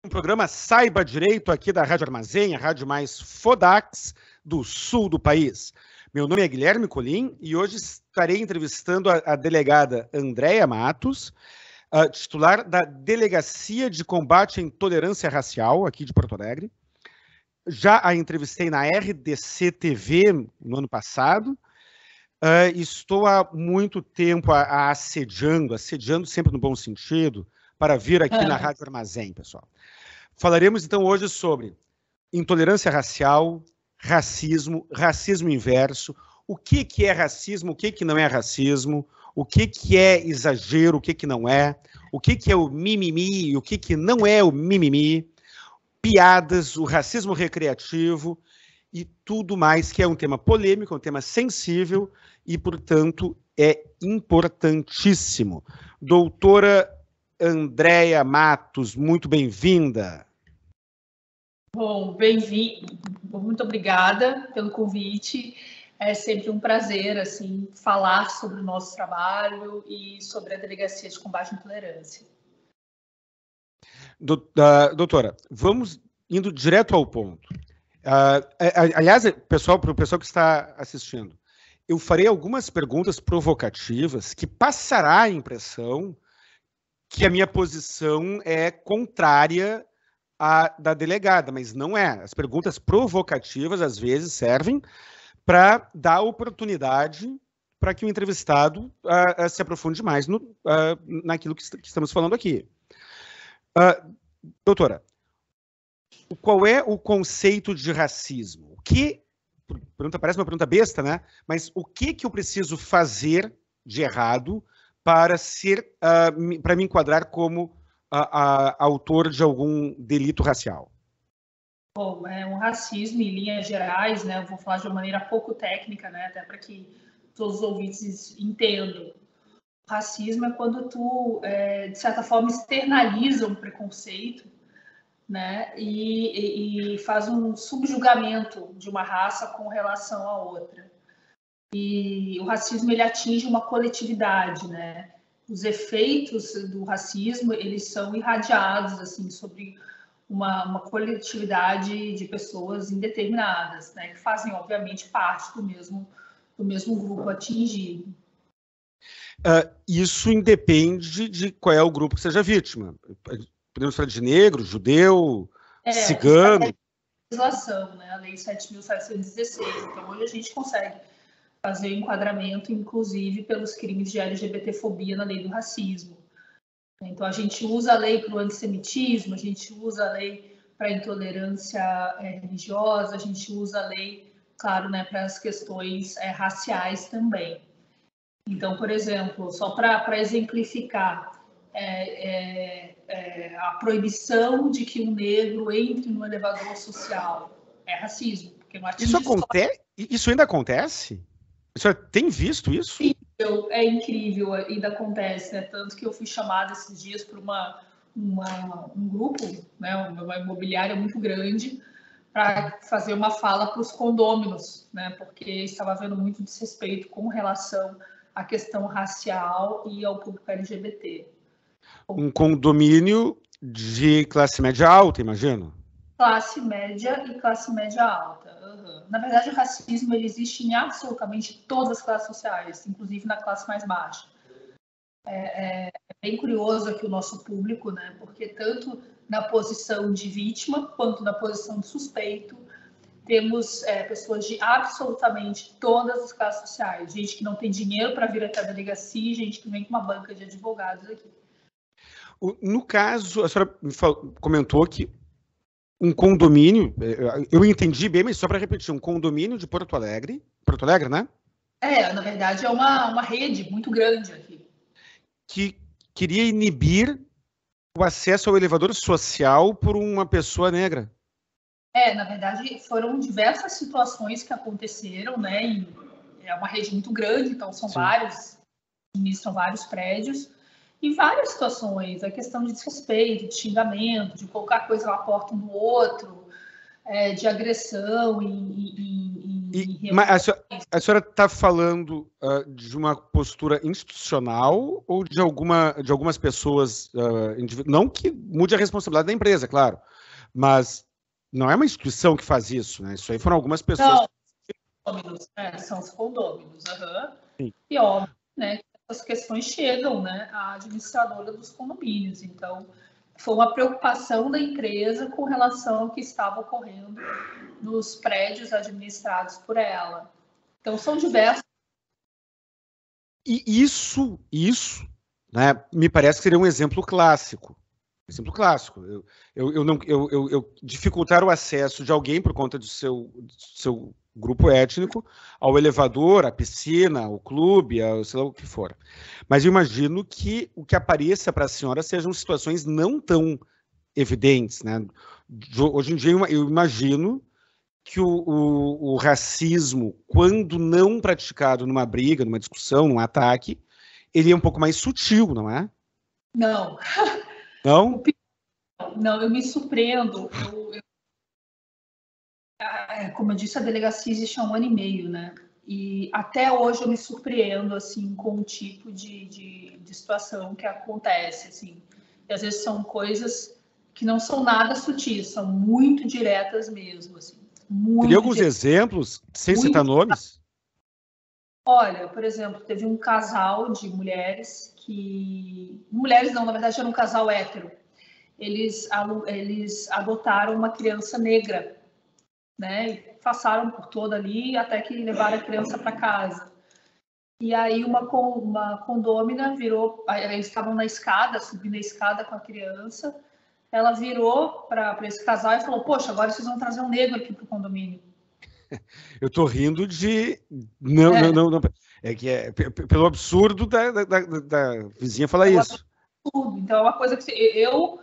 Um programa Saiba Direito aqui da Rádio Armazém, a rádio mais Fodax do sul do país. Meu nome é Guilherme Colim e hoje estarei entrevistando a delegada Andréia Matos, titular da Delegacia de Combate à Intolerância Racial aqui de Porto Alegre. Já a entrevistei na RDC TV no ano passado. Estou há muito tempo assediando sempre no bom sentido, para vir aqui na Rádio Armazém, pessoal. Falaremos, então, hoje sobre intolerância racial, racismo, racismo inverso, o que é racismo, o que não é racismo, o que é exagero, o que não é, o que é o mimimi e o que não é o mimimi, piadas, o racismo recreativo e tudo mais, que é um tema polêmico, um tema sensível e, portanto, é importantíssimo. Doutora Andréia Matos, muito bem-vinda. Bom, bem-vindo. Muito obrigada pelo convite. É sempre um prazer, assim, falar sobre o nosso trabalho e sobre a Delegacia de Combate à Intolerância. Doutora, vamos indo direto ao ponto. Aliás, para o pessoal que está assistindo, eu farei algumas perguntas provocativas que passará a impressão que a minha posição é contrária à da delegada, mas não é. As perguntas provocativas, às vezes, servem para dar oportunidade para que o entrevistado se aprofunde mais naquilo que estamos falando aqui. Doutora, qual é o conceito de racismo? Parece uma pergunta besta, né? Mas o que eu preciso fazer de errado para me enquadrar como autor de algum delito racial? Bom, é um racismo em linhas gerais, né? Eu vou falar de uma maneira pouco técnica, né? Até para que todos os ouvintes entendam. O racismo é quando tu, de certa forma, externaliza um preconceito, né? E faz um subjugamento de uma raça com relação à outra. E o racismo, ele atinge uma coletividade, né? Os efeitos do racismo, eles são irradiados, assim, sobre uma coletividade de pessoas indeterminadas, né? Que fazem, obviamente, parte do mesmo grupo atingido. Isso independe de qual é o grupo que seja vítima. Podemos falar de negro, judeu, cigano. É a legislação, né? A Lei 7.716. Então, hoje a gente consegue fazer o enquadramento, inclusive, pelos crimes de LGBTfobia na lei do racismo. Então, a gente usa a lei para o antissemitismo, a gente usa a lei para a intolerância religiosa, a gente usa a lei, claro, né, para as questões raciais também. Então, por exemplo, só para exemplificar, a proibição de que um negro entre no elevador social é racismo. Porque não atinge Isso ainda acontece? Você tem visto isso? É incrível, ainda acontece, né? Tanto que eu fui chamada esses dias por um grupo, né? Uma imobiliária muito grande, para fazer uma fala para os condôminos, né? Porque estava havendo muito desrespeito com relação à questão racial e ao público LGBT. Um condomínio de classe média alta, imagino. Classe média e classe média alta. Uhum. Na verdade, o racismo ele existe em absolutamente todas as classes sociais, inclusive na classe mais baixa. É bem curioso aqui o nosso público, né? Porque tanto na posição de vítima quanto na posição de suspeito, temos pessoas de absolutamente todas as classes sociais. Gente que não tem dinheiro para vir até a delegacia, gente que vem com uma banca de advogados aqui. No caso, a senhora comentou que um condomínio, eu entendi bem, mas só para repetir, um condomínio de Porto Alegre, né? Na verdade é uma rede muito grande aqui. Que queria inibir o acesso ao elevador social por uma pessoa negra. Na verdade foram diversas situações que aconteceram, né? E é uma rede muito grande, então são vários, administram vários prédios. E várias situações, a questão de desrespeito, de xingamento, de colocar coisa na porta um do outro, de agressão em Mas a senhora está falando de uma postura institucional ou de algumas pessoas, não que mude a responsabilidade da empresa, claro, mas não é uma instituição que faz isso, né? Isso aí foram algumas pessoas. Não, são os condôminos. E óbvio, né, que essas questões chegam, né, à administradora dos condomínios. Então, foi uma preocupação da empresa com relação ao que estava ocorrendo nos prédios administrados por ela. Então, são diversos. E isso, né, me parece que seria um exemplo clássico. Eu dificultar o acesso de alguém por conta do seu grupo étnico ao elevador, à piscina, ao clube, sei lá o que for. Mas eu imagino que o que apareça para a senhora sejam situações não tão evidentes, né? Hoje em dia eu imagino que o racismo, quando não praticado numa briga, numa discussão, num ataque, ele é um pouco mais sutil, não é? Não. Não? Não, eu me surpreendo. Como eu disse, a delegacia existe há 1 ano e meio, né? E até hoje eu me surpreendo, assim, com o tipo de situação que acontece, assim. E às vezes são coisas que não são nada sutis, são muito diretas mesmo, assim. Teria alguns exemplos, sem citar nomes? Olha, por exemplo, teve um casal de mulheres que... Mulheres não, na verdade era um casal hétero. Eles adotaram uma criança negra, né? E passaram por toda ali até que levaram a criança para casa. E aí uma condômina virou... Eles estavam na escada, subindo a escada com a criança. Ela virou para esse casal e falou: poxa, agora vocês vão trazer um negro aqui para o condomínio. Eu estou rindo de... Não. É que é pelo absurdo da vizinha falar isso. Absurdo. Então é uma coisa que eu,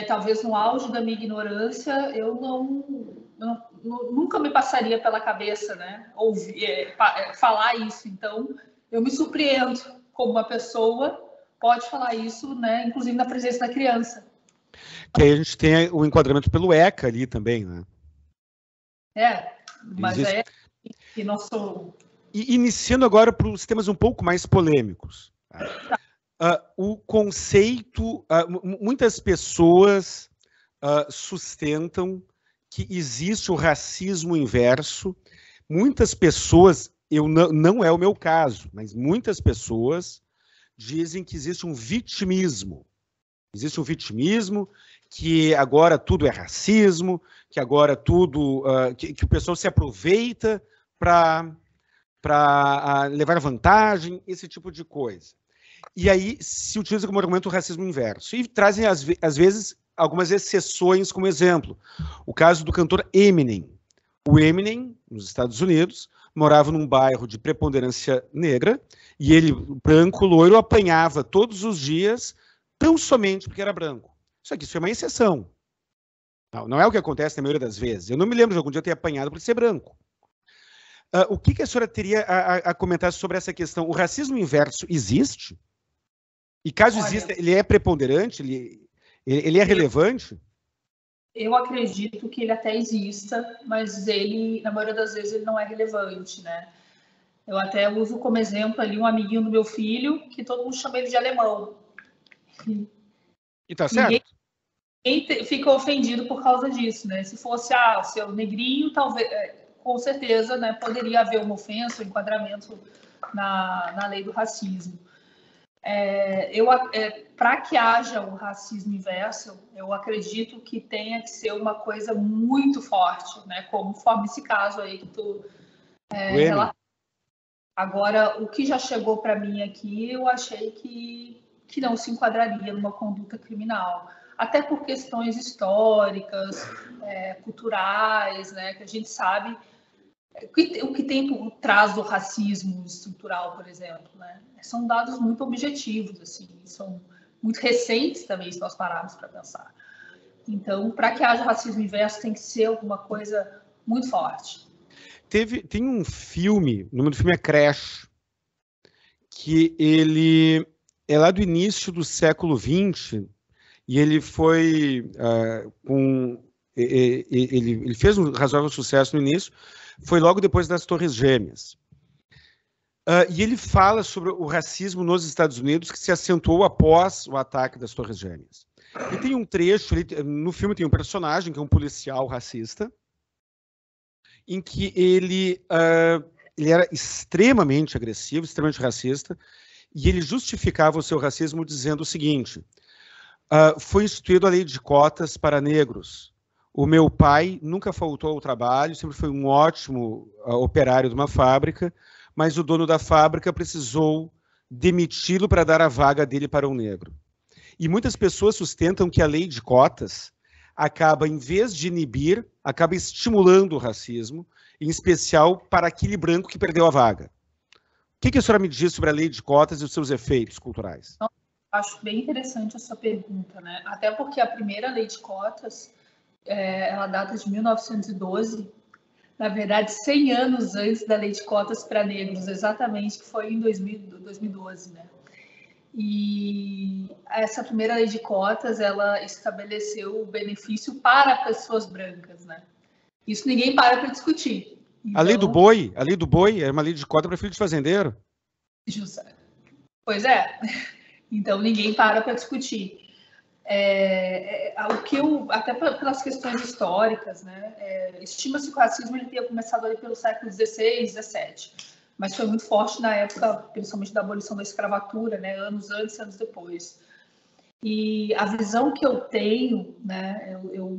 talvez no auge da minha ignorância, eu nunca me passaria pela cabeça, né? Ouvir, falar isso. Então eu me surpreendo como uma pessoa pode falar isso, né? Inclusive na presença da criança. Que aí a gente tem o enquadramento pelo ECA ali também, né? Mas que não sou... E iniciando agora para os temas um pouco mais polêmicos. O conceito... muitas pessoas sustentam que existe o racismo inverso. Muitas pessoas, não é o meu caso, mas muitas pessoas dizem que existe um vitimismo. Existe um vitimismo, que agora tudo é racismo, que agora tudo... que o pessoal se aproveita para levar vantagem, esse tipo de coisa. E aí se utiliza como argumento o racismo inverso. E trazem, às vezes, algumas exceções como exemplo. O caso do cantor Eminem. O Eminem, nos Estados Unidos, morava num bairro de preponderância negra, e ele, branco, loiro, apanhava todos os dias, tão somente porque era branco. Isso aqui é uma exceção. Não é o que acontece na maioria das vezes. Eu não me lembro de algum dia ter apanhado por ser branco. O que a senhora teria a comentar sobre essa questão? O racismo inverso existe? E caso exista, ele é preponderante? Ele é relevante? Eu acredito que ele até exista, mas ele, na maioria das vezes, ele não é relevante, né? Eu até uso como exemplo ali um amiguinho do meu filho, que todo mundo chama ele de alemão. E tá certo? Ninguém fica ofendido por causa disso, né? Se fosse, o seu negrinho, talvez, com certeza, né, poderia haver uma ofensa, um enquadramento na lei do racismo. Para que haja o racismo inverso, eu acredito que tenha que ser uma coisa muito forte, né? Conforme esse caso aí que tu relatou. Agora, o que já chegou para mim aqui, eu achei que não se enquadraria numa conduta criminal. Até por questões históricas, culturais, né? Que a gente sabe o que tem por trás do racismo estrutural, por exemplo, né? São dados muito objetivos, assim, são muito recentes também, se nós pararmos para pensar. Então, para que haja racismo inverso, tem que ser alguma coisa muito forte. Tem um filme, o nome do filme é Crash, que ele é lá do início do século XX, e ele foi ele fez um razoável sucesso no início, Foi logo depois das Torres Gêmeas. E ele fala sobre o racismo nos Estados Unidos que se acentuou após o ataque das Torres Gêmeas. E tem um trecho, no filme tem um personagem que é um policial racista, em que ele era extremamente agressivo, extremamente racista, e ele justificava o seu racismo dizendo o seguinte: foi instituída a lei de cotas para negros. O meu pai nunca faltou ao trabalho, sempre foi um ótimo operário de uma fábrica, mas o dono da fábrica precisou demiti-lo para dar a vaga dele para um negro. E muitas pessoas sustentam que a lei de cotas acaba, em vez de inibir, acaba estimulando o racismo, em especial para aquele branco que perdeu a vaga. O que a senhora me diz sobre a lei de cotas e os seus efeitos culturais? Acho bem interessante a sua pergunta, né? Até porque a primeira lei de cotas, ela data de 1912, na verdade, 100 anos antes da lei de cotas para negros, exatamente, que foi em 2012, né? E essa primeira lei de cotas, ela estabeleceu o benefício para pessoas brancas, né? Isso ninguém para discutir. Então, a lei do boi é uma lei de cota para filho de fazendeiro. Justo. Pois é. Então ninguém para discutir. O que até pelas questões históricas, né? Estima-se que o racismo ele tenha começado ali pelo século XVI, XVII, mas foi muito forte na época, principalmente da abolição da escravatura, né? Anos antes, anos depois. E a visão que eu tenho, né? Eu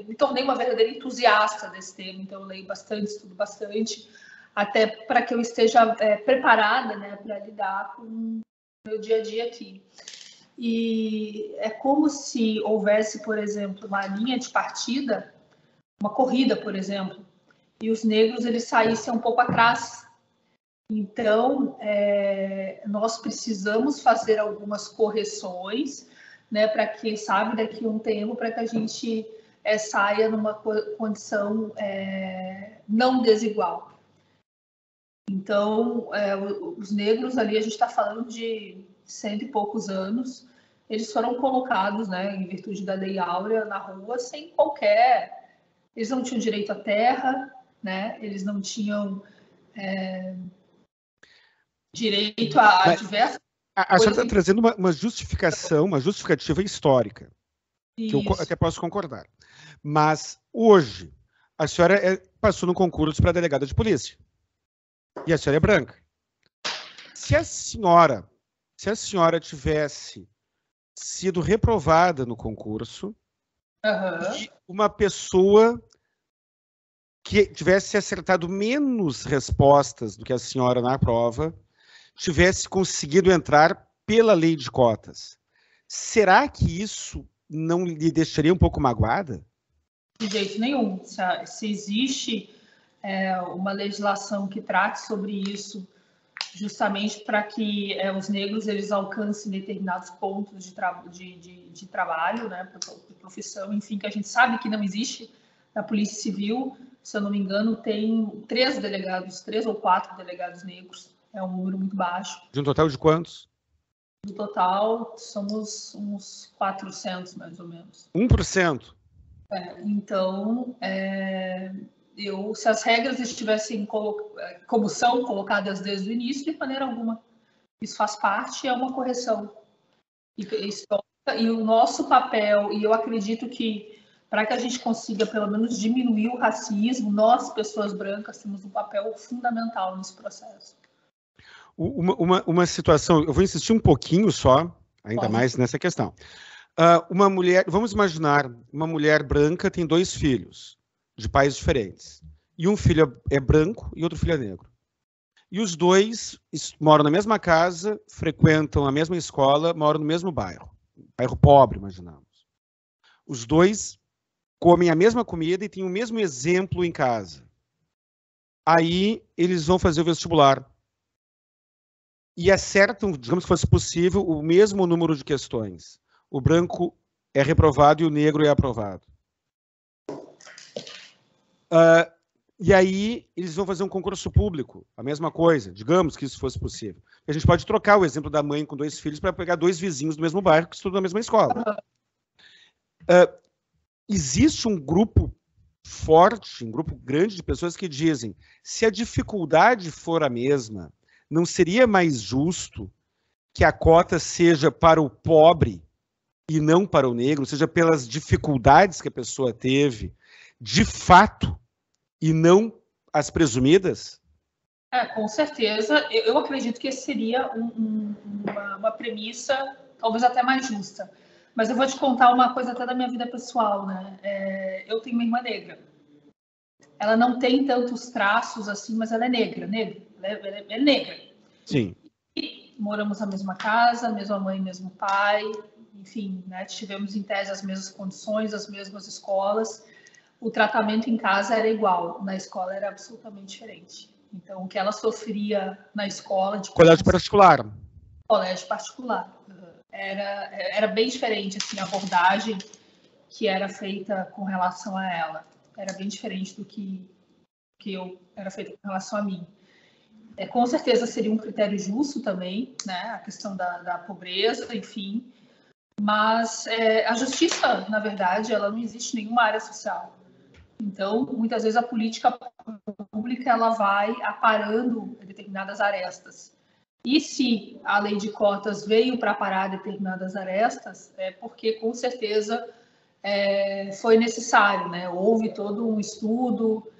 me tornei uma verdadeira entusiasta desse tema, então eu leio bastante, estudo bastante, até para que eu esteja preparada, né? Para lidar com o meu dia a dia aqui. E é como se houvesse, por exemplo, uma linha de partida, uma corrida, por exemplo, e os negros eles saíssem um pouco atrás. Então, nós precisamos fazer algumas correções, né, para que, quem sabe, daqui a um tempo, para que a gente saia numa condição não desigual. Então, os negros ali, a gente está falando de 100 e poucos anos, eles foram colocados, né, em virtude da Lei Áurea, na rua, sem qualquer... Eles não tinham direito à terra, né, eles não tinham direito a diversas... A senhora está trazendo uma justificativa histórica, que eu até posso concordar. Mas, hoje, a senhora passou no concurso para delegada de polícia. E a senhora é branca. Se a senhora tivesse sido reprovada no concurso, e uma pessoa que tivesse acertado menos respostas do que a senhora na prova tivesse conseguido entrar pela lei de cotas, será que isso não lhe deixaria um pouco magoada? De jeito nenhum. Se existe uma legislação que trate sobre isso, justamente para que os negros eles alcancem determinados pontos de trabalho, né, de profissão, enfim, que a gente sabe que não existe na Polícia Civil. Se eu não me engano, tem 3 ou 4 delegados negros. É um número muito baixo. De um total de quantos? No total, somos uns 400, mais ou menos. 1%? Então, se as regras estivessem como são colocadas desde o início, de maneira alguma. Isso faz parte, é uma correção. E o nosso papel, e eu acredito que para que a gente consiga pelo menos diminuir o racismo, nós, pessoas brancas, temos um papel fundamental nesse processo. Uma situação, eu vou insistir um pouquinho só, ainda mais nessa questão. Uma mulher, vamos imaginar, uma mulher branca tem 2 filhos, de pais diferentes. E um filho é branco e outro filho é negro. E os 2 moram na mesma casa, frequentam a mesma escola, moram no mesmo bairro. Bairro pobre, imaginamos. Os 2 comem a mesma comida e têm o mesmo exemplo em casa. Aí eles vão fazer o vestibular. E acertam, digamos que fosse possível, o mesmo número de questões. O branco é reprovado e o negro é aprovado. E aí eles vão fazer um concurso público, a mesma coisa, digamos que isso fosse possível. A gente pode trocar o exemplo da mãe com 2 filhos para pegar 2 vizinhos do mesmo bairro que estudam na mesma escola. Existe um grupo forte, um grupo grande de pessoas que dizem, se a dificuldade for a mesma, não seria mais justo que a cota seja para o pobre e não para o negro, seja pelas dificuldades que a pessoa teve, de fato, e não as presumidas? Com certeza. Eu acredito que esse seria uma premissa talvez até mais justa. Mas eu vou te contar uma coisa até da minha vida pessoal, né? Eu tenho uma irmã negra. Ela não tem tantos traços assim, mas ela é negra. Ela é negra. Sim. E moramos na mesma casa, mesma mãe, mesmo pai. Enfim, né? Tivemos em tese as mesmas condições, as mesmas escolas. O tratamento em casa era igual, na escola era absolutamente diferente. Então, o que ela sofria na escola... Colégio particular. Colégio particular. Era bem diferente, assim, a abordagem que era feita com relação a ela. Era bem diferente do que era feita com relação a mim. Com certeza seria um critério justo também, né? A questão da pobreza, enfim. Mas a justiça, na verdade, ela não existe em nenhuma área social. Então, muitas vezes a política pública ela vai aparando determinadas arestas. E se a lei de cotas veio para parar determinadas arestas, é porque, com certeza, foi necessário, né? Houve todo um estudo,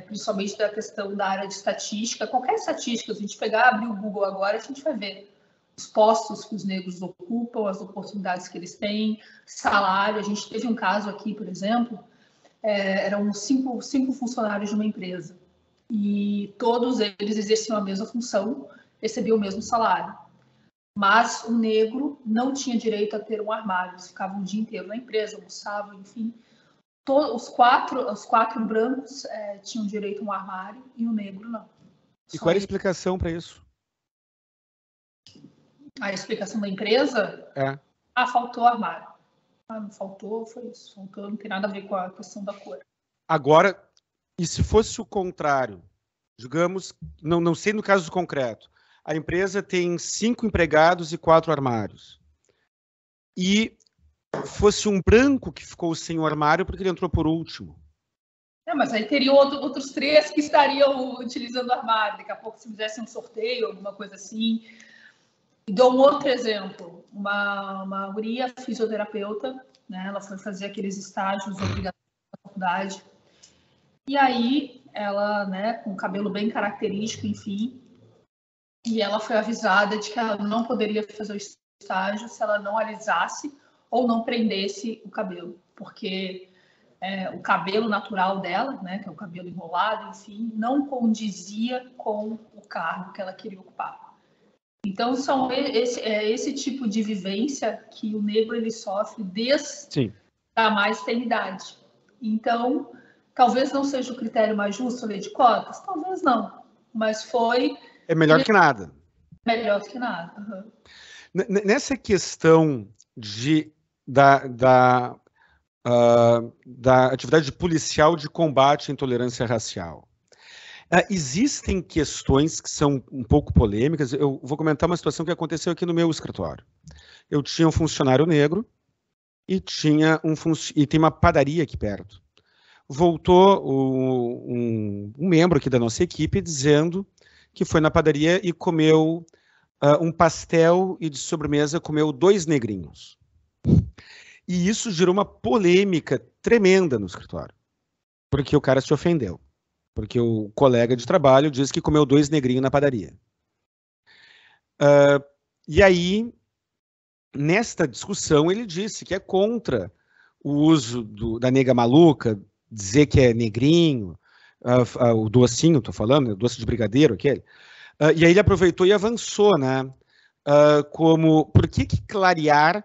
principalmente da questão da área de estatística. Qualquer estatística, se a gente pegar, abrir o Google agora, a gente vai ver os postos que os negros ocupam, as oportunidades que eles têm, salário. A gente teve um caso aqui, por exemplo, eram cinco funcionários de uma empresa e todos eles exerciam a mesma função, recebiam o mesmo salário. Mas o negro não tinha direito a ter um armário, eles ficavam o dia inteiro na empresa, almoçavam, enfim. Os quatro brancos tinham direito a um armário e o negro não. E qual é a explicação para isso? A explicação da empresa? Faltou armário. Não faltou, foi isso. Faltou, não tem nada a ver com a questão da cor. Agora, e se fosse o contrário? Digamos, não sei no caso concreto, a empresa tem 5 empregados e 4 armários. E fosse um branco que ficou sem o armário porque ele entrou por último. Mas aí teriam outros 3 que estariam utilizando o armário. Daqui a pouco, se fizesse um sorteio, alguma coisa assim. E dou um outro exemplo. Uma guria fisioterapeuta, né? Ela foi fazer aqueles estágios obrigatórios na faculdade. E aí, ela, né, com o cabelo bem característico, enfim, e ela foi avisada de que ela não poderia fazer o estágio se ela não alisasse ou não prendesse o cabelo, porque o cabelo natural dela, né, que é o cabelo enrolado, enfim, não condizia com o cargo que ela queria ocupar. Então, são esse tipo de vivência que o negro ele sofre desde a mais tenidade. Então, talvez não seja o critério mais justo a lei de cotas, talvez não, mas foi... É melhor que nada. Melhor que nada. Uhum. Nessa questão da atividade policial de combate à intolerância racial, existem questões que são um pouco polêmicas. Eu vou comentar uma situação que aconteceu aqui no meu escritório. Eu tinha um funcionário negro e tem uma padaria aqui perto. Voltou um membro aqui da nossa equipe dizendo que foi na padaria e comeu um pastel e de sobremesa comeu 2 negrinhos. E isso gerou uma polêmica tremenda no escritório, porque o cara se ofendeu. Porque o colega de trabalho disse que comeu 2 negrinhos na padaria. E aí, nesta discussão, ele disse que é contra o uso da nega maluca, dizer que é negrinho, o docinho, estou falando, o doce de brigadeiro, aquele. E aí ele aproveitou e avançou, né? Por que clarear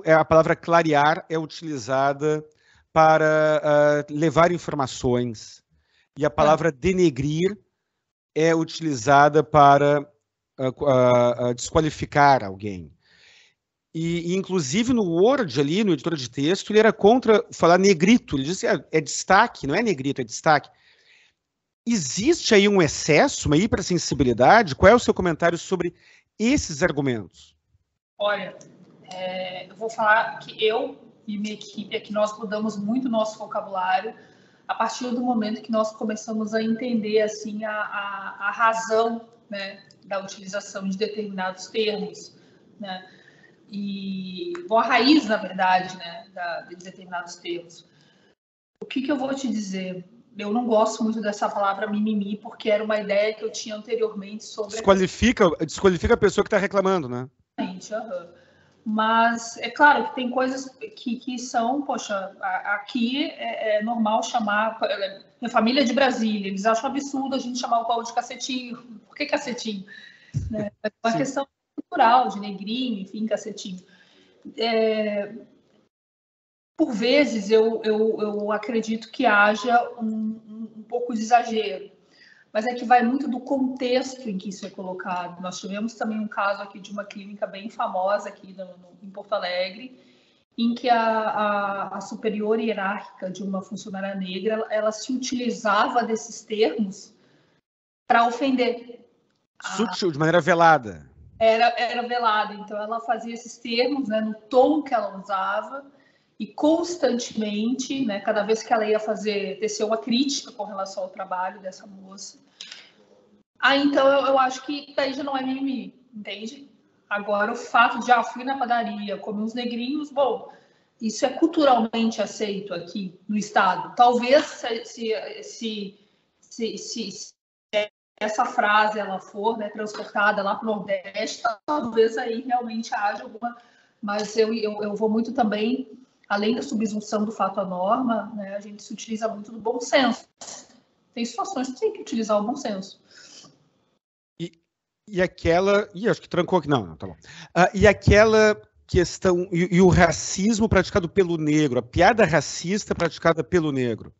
a palavra clarear é utilizada para levar informações, e a palavra denegrir é utilizada para desqualificar alguém. E, inclusive, no Word, ali, no editor de texto, ele era contra falar negrito. Ele disse é destaque, não é negrito, é destaque. Existe aí um excesso, uma hipersensibilidade? Qual é o seu comentário sobre esses argumentos? Olha, eu vou falar que eu e minha equipe é que nós mudamos muito o nosso vocabulário a partir do momento que nós começamos a entender assim a razão, né, da utilização de determinados termos, né? E a raiz, na verdade, né, de determinados termos. O que eu vou te dizer? Eu não gosto muito dessa palavra mimimi, porque era uma ideia que eu tinha anteriormente sobre... Desqualifica a pessoa que está reclamando, né? Mas é claro que tem coisas que são, poxa, aqui é normal chamar... Minha família é de Brasília, eles acham absurdo a gente chamar o povo de cacetinho. Por que cacetinho? Né? É uma Sim. questão cultural, de negrinho, enfim, cacetinho. Por vezes, eu acredito que haja um pouco de exagero, mas é que vai muito do contexto em que isso é colocado. Nós tivemos também um caso aqui de uma clínica bem famosa aqui em Porto Alegre, em que a superior hierárquica de uma funcionária negra, ela se utilizava desses termos para ofender. Sutil, de maneira velada. Era velada, então ela fazia esses termos, né, no tom que ela usava, e constantemente, né, cada vez que ela ia tecer uma crítica com relação ao trabalho dessa moça. Então eu acho que daí já não é mimimi, entende? Agora, o fato de, fui na padaria, comi uns negrinhos, bom, isso é culturalmente aceito aqui no Estado. Talvez se essa frase ela for, né, transportada lá para o Nordeste, talvez aí realmente haja alguma... Mas eu vou muito também, além da subsunção do fato à norma, né, a gente se utiliza muito do bom senso. Tem situações que tem que utilizar o bom senso. E aquela... acho que trancou aqui. Não, tá bom. E aquela questão... E o racismo praticado pelo negro, a piada racista praticada pelo negro.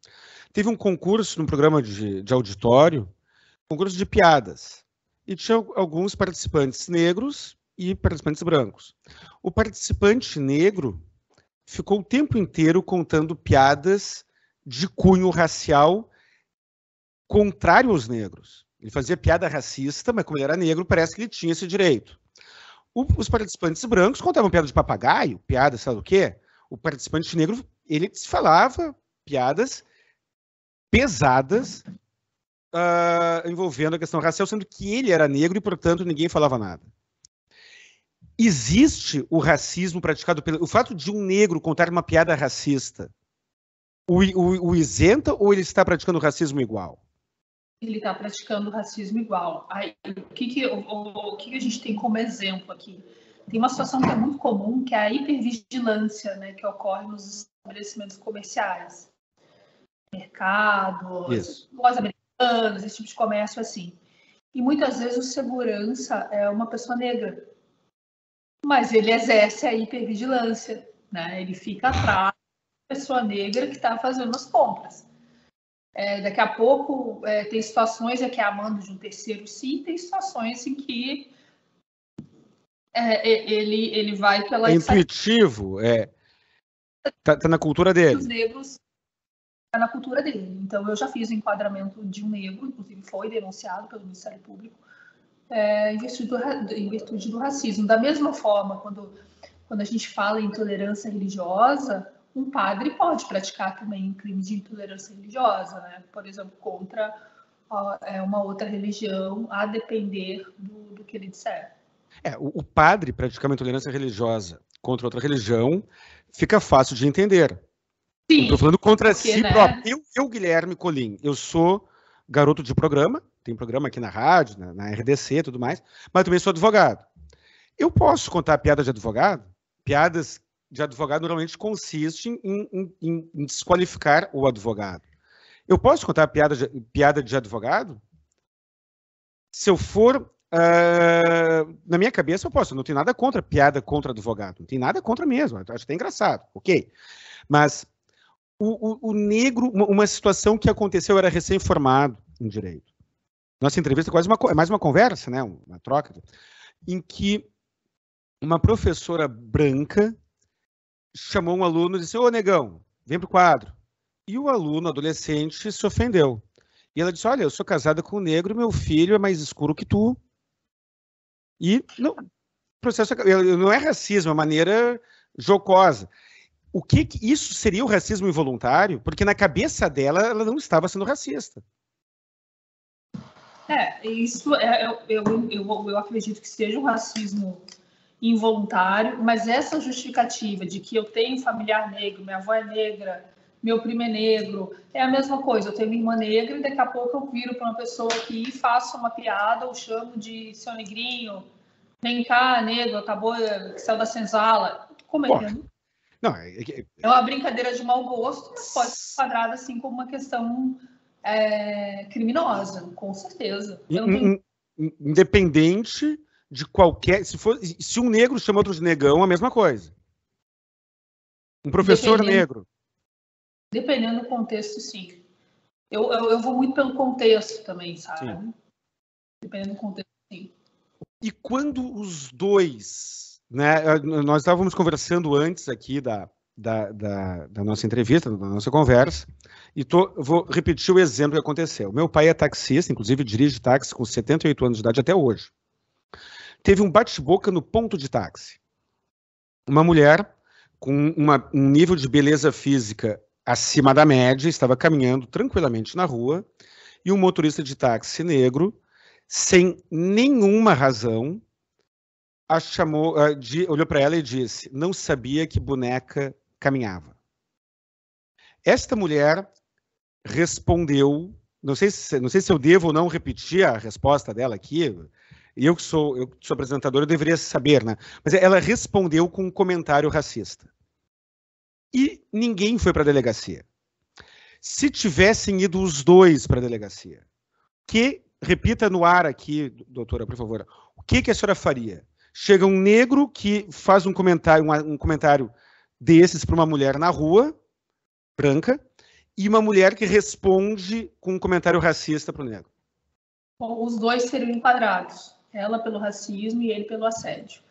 Teve um concurso num programa de auditório, concurso de piadas. E tinha alguns participantes negros e participantes brancos. O participante negro ficou o tempo inteiro contando piadas de cunho racial contrário aos negros. Ele fazia piada racista, mas como ele era negro, parece que ele tinha esse direito. Os participantes brancos contavam piada de papagaio, piada, sabe o quê? O participante negro, ele falava piadas pesadas envolvendo a questão racial, sendo que ele era negro e, portanto, ninguém falava nada. Existe o racismo praticado pelo... O fato de um negro contar uma piada racista o isenta ou ele está praticando racismo igual? Ele está praticando racismo igual. Aí, o que a gente tem como exemplo aqui? Tem uma situação que é muito comum, que é a hipervigilância, né, que ocorre nos estabelecimentos comerciais. Mercados, lojas americanas, esse tipo de comércio assim. E muitas vezes o segurança é uma pessoa negra. Mas ele exerce a hipervigilância, né? Ele fica atrás da pessoa negra que está fazendo as compras. Daqui a pouco tem situações em que é a mando de um terceiro sim, tem situações em que ele vai pela... É intuitivo, tá na cultura dele. Os negros tá na cultura dele. Então eu já fiz o enquadramento de um negro, inclusive foi denunciado pelo Ministério Público, em virtude do racismo. Da mesma forma, quando a gente fala em intolerância religiosa, um padre pode praticar também um crime de intolerância religiosa, né? Por exemplo, contra uma outra religião, a depender do que ele disser. O padre praticar uma intolerância religiosa contra outra religião fica fácil de entender. Sim. Estou falando contra si próprio. Né? Eu, Guilherme Colim, eu sou garoto de programa, tem programa aqui na rádio, na RDC e tudo mais, mas também sou advogado. Eu posso contar piada de advogado? Piadas de advogado normalmente consistem em desqualificar o advogado. Eu posso contar piada de advogado? Se eu for... na minha cabeça eu posso, não tenho nada contra piada contra advogado, não tem nada contra mesmo, acho até engraçado, ok? Mas o negro, uma situação que aconteceu, era recém-formado em direito. Nossa entrevista é mais uma conversa, né? Uma troca, em que uma professora branca chamou um aluno e disse: ô, negão, vem pro quadro. E o aluno, adolescente, se ofendeu. E ela disse: olha, eu sou casada com um negro, meu filho é mais escuro que tu. E não, processo não é racismo, é maneira jocosa. O que isso seria o racismo involuntário? Porque na cabeça dela, ela não estava sendo racista. Isso eu acredito que seja um racismo involuntário, mas essa justificativa de que eu tenho familiar negro, minha avó é negra, meu primo é negro, é a mesma coisa. Eu tenho minha irmã negra e daqui a pouco eu viro para uma pessoa aqui e faço uma piada ou chamo de seu negrinho, vem cá, negro, acabou, que saiu da senzala. Cometendo. Não, é uma brincadeira de mau gosto, mas pode ser enquadrada assim como uma questão criminosa, com certeza. Independente de qualquer... Se um negro chama outro de negão, a mesma coisa. Um professor negro. Dependendo do contexto, sim. Eu vou muito pelo contexto também, sabe? Sim. Dependendo do contexto, sim. E quando os dois... Né, nós estávamos conversando antes aqui da nossa entrevista, da nossa conversa, e vou repetir o exemplo que aconteceu. Meu pai é taxista, inclusive dirige táxi com 78 anos de idade até hoje. Teve um bate-boca no ponto de táxi. Uma mulher com um nível de beleza física acima da média estava caminhando tranquilamente na rua e um motorista de táxi negro, sem nenhuma razão, olhou para ela e disse: não sabia que boneca caminhava. Esta mulher respondeu, não sei se eu devo ou não repetir a resposta dela aqui, eu que sou apresentador, eu deveria saber, né? Mas ela respondeu com um comentário racista. E ninguém foi para a delegacia. Se tivessem ido os dois para a delegacia, repita no ar aqui, doutora, por favor, o que a senhora faria? Chega um negro que faz um comentário desses para uma mulher na rua, branca, e uma mulher que responde com um comentário racista para o negro. Bom, os dois seriam enquadrados. Ela pelo racismo e ele pelo assédio.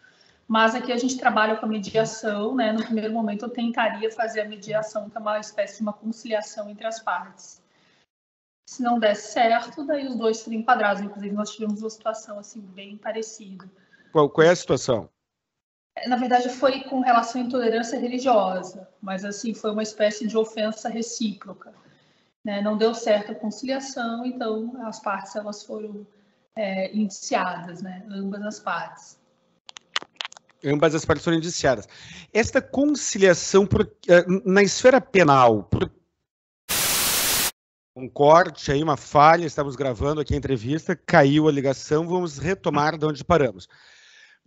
Mas aqui a gente trabalha com a mediação, né? No primeiro momento eu tentaria fazer a mediação, que é uma espécie de uma conciliação entre as partes. Se não desse certo, daí os dois seriam enquadrados. Inclusive nós tivemos uma situação assim bem parecida. Qual é a situação? Na verdade foi com relação à intolerância religiosa, mas assim foi uma espécie de ofensa recíproca. Né? Não deu certo a conciliação, então as partes elas foram indiciadas, né? Ambas as partes. Ambas as partes foram indiciadas. Esta conciliação na esfera penal, um corte aí, uma falha, estávamos gravando aqui a entrevista, caiu a ligação, vamos retomar de onde paramos.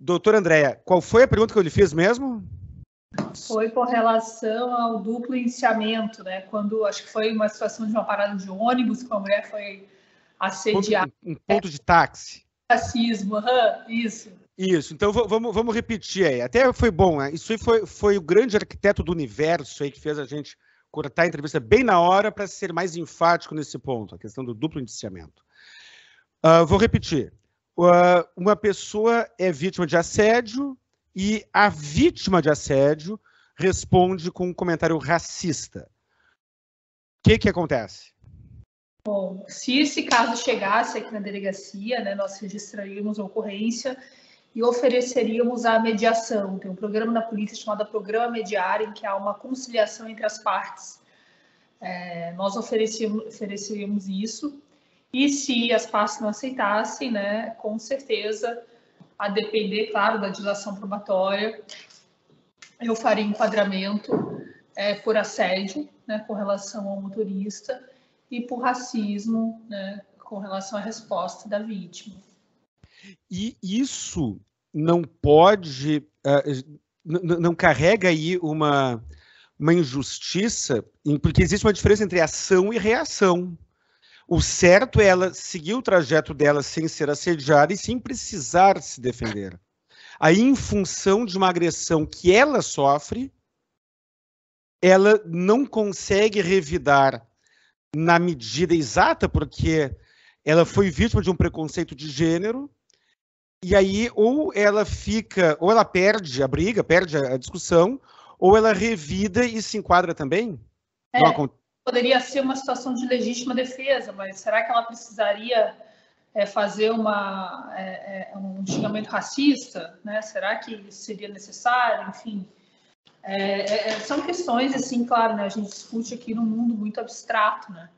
Doutora Andréia, qual foi a pergunta que eu lhe fiz mesmo? Foi com relação ao duplo indiciamento, né? Quando acho que foi uma situação de uma parada de ônibus, que uma mulher foi assediada. Um ponto de táxi. Racismo, isso. Isso, então vamos repetir aí. Até foi bom, né? Isso aí foi o grande arquiteto do universo aí que fez a gente cortar a entrevista bem na hora para ser mais enfático nesse ponto, a questão do duplo indiciamento. Vou repetir. Uma pessoa é vítima de assédio e a vítima de assédio responde com um comentário racista. O que acontece? Bom, se esse caso chegasse aqui na delegacia, né, nós registraríamos a ocorrência e ofereceríamos a mediação. Tem um programa na polícia chamado Programa Mediar, em que há uma conciliação entre as partes. Nós ofereceríamos isso. E se as partes não aceitassem, né, com certeza, a depender, claro, da dilação probatória, eu faria enquadramento por assédio, né, com relação ao motorista, e por racismo, né, com relação à resposta da vítima. E isso não pode, não carrega aí uma injustiça, porque existe uma diferença entre ação e reação. O certo é ela seguir o trajeto dela sem ser assediada e sem precisar se defender. Aí, em função de uma agressão que ela sofre, ela não consegue revidar na medida exata, porque ela foi vítima de um preconceito de gênero, e aí ou ela perde a briga, perde a discussão, ou ela revida e se enquadra também? Poderia ser uma situação de legítima defesa, mas será que ela precisaria fazer um xingamento racista? Né? Será que isso seria necessário? Enfim, São questões, assim, claro, né? A gente discute aqui num mundo muito abstrato, né?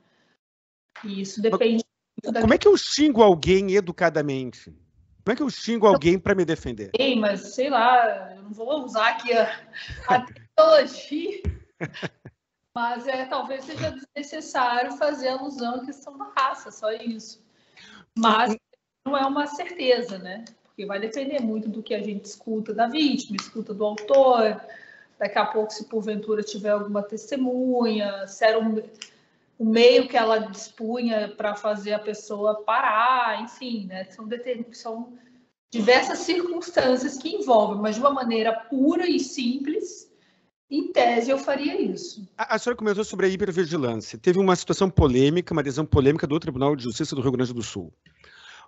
E isso depende muito Como é que eu xingo alguém educadamente? Como é que eu xingo alguém para me defender? Mas, sei lá, eu não vou usar aqui a tecnologia, mas talvez seja desnecessário fazer alusão à questão da raça, só isso. Mas não é uma certeza, né? Porque vai depender muito do que a gente escuta da vítima, escuta do autor, daqui a pouco, se porventura tiver alguma testemunha, se era o meio que ela dispunha para fazer a pessoa parar, enfim, né? São diversas circunstâncias que envolvem, mas de uma maneira pura e simples, em tese eu faria isso. A senhora comentou sobre a hipervigilância. Teve uma situação polêmica, uma decisão polêmica do Tribunal de Justiça do Rio Grande do Sul.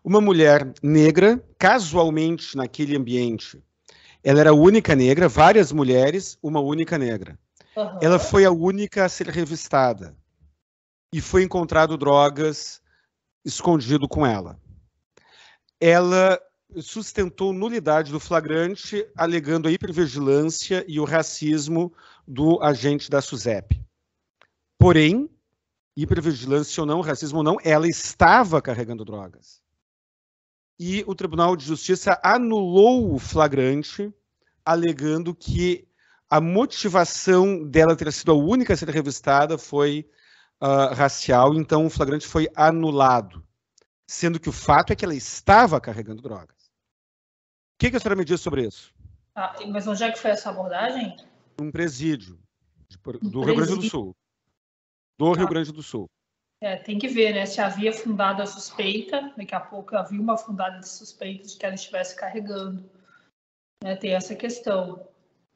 Uma mulher negra, casualmente naquele ambiente, ela era a única negra, várias mulheres, uma única negra. Uhum. Ela foi a única a ser revistada. E foi encontrado drogas escondido com ela. Ela sustentou nulidade do flagrante, alegando a hipervigilância e o racismo do agente da SUSEP. Porém, hipervigilância ou não, racismo ou não, ela estava carregando drogas. E o Tribunal de Justiça anulou o flagrante, alegando que a motivação dela ter sido a única a ser revistada foi racial, então o flagrante foi anulado, sendo que o fato é que ela estava carregando drogas. O que a senhora me diz sobre isso? Mas onde é que foi essa abordagem? Um presídio do Rio Grande do Sul. Do Rio Grande do Sul. Tem que ver, né? Se havia fundada a suspeita, daqui a pouco havia uma fundada de suspeita de que ela estivesse carregando. Né? Tem essa questão.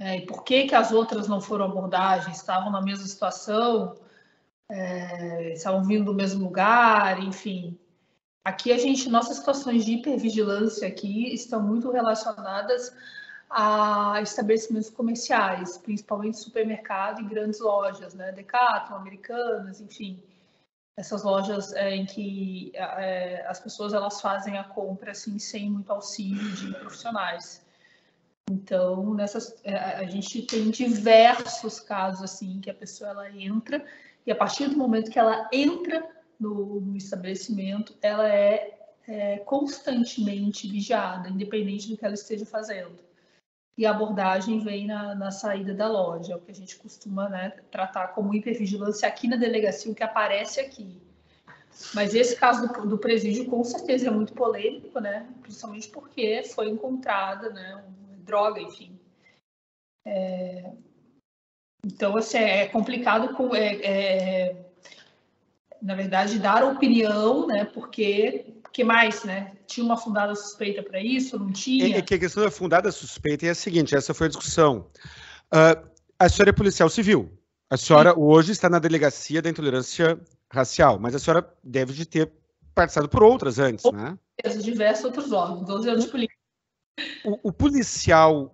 E por que as outras não foram abordagens? Estavam na mesma situação? Estavam vindo do mesmo lugar? Enfim. Aqui nossas situações de hipervigilância aqui estão muito relacionadas a estabelecimentos comerciais, principalmente supermercado e grandes lojas, né? Decathlon, Americanas, enfim. Essas lojas em que as pessoas elas fazem a compra assim, sem muito auxílio de profissionais. Então, a gente tem diversos casos assim que a pessoa ela entra e a partir do momento que ela entra no estabelecimento, ela é constantemente vigiada, independente do que ela esteja fazendo. E a abordagem vem na saída da loja, é o que a gente costuma, né, tratar como hipervigilância aqui na delegacia, o que aparece aqui. Mas esse caso do presídio, com certeza, é muito polêmico, né, principalmente porque foi encontrada, né, droga, enfim. Então, assim, é complicado, na verdade, dar opinião, né, porque mais, né? Tinha uma fundada suspeita para isso, não tinha? É que a questão da fundada suspeita é a seguinte, essa foi a discussão. A senhora é policial civil. A senhora hoje está na delegacia da intolerância racial, mas a senhora deve de ter passado por outras antes, né? Diversos outros órgãos, 12 anos de polícia. O policial,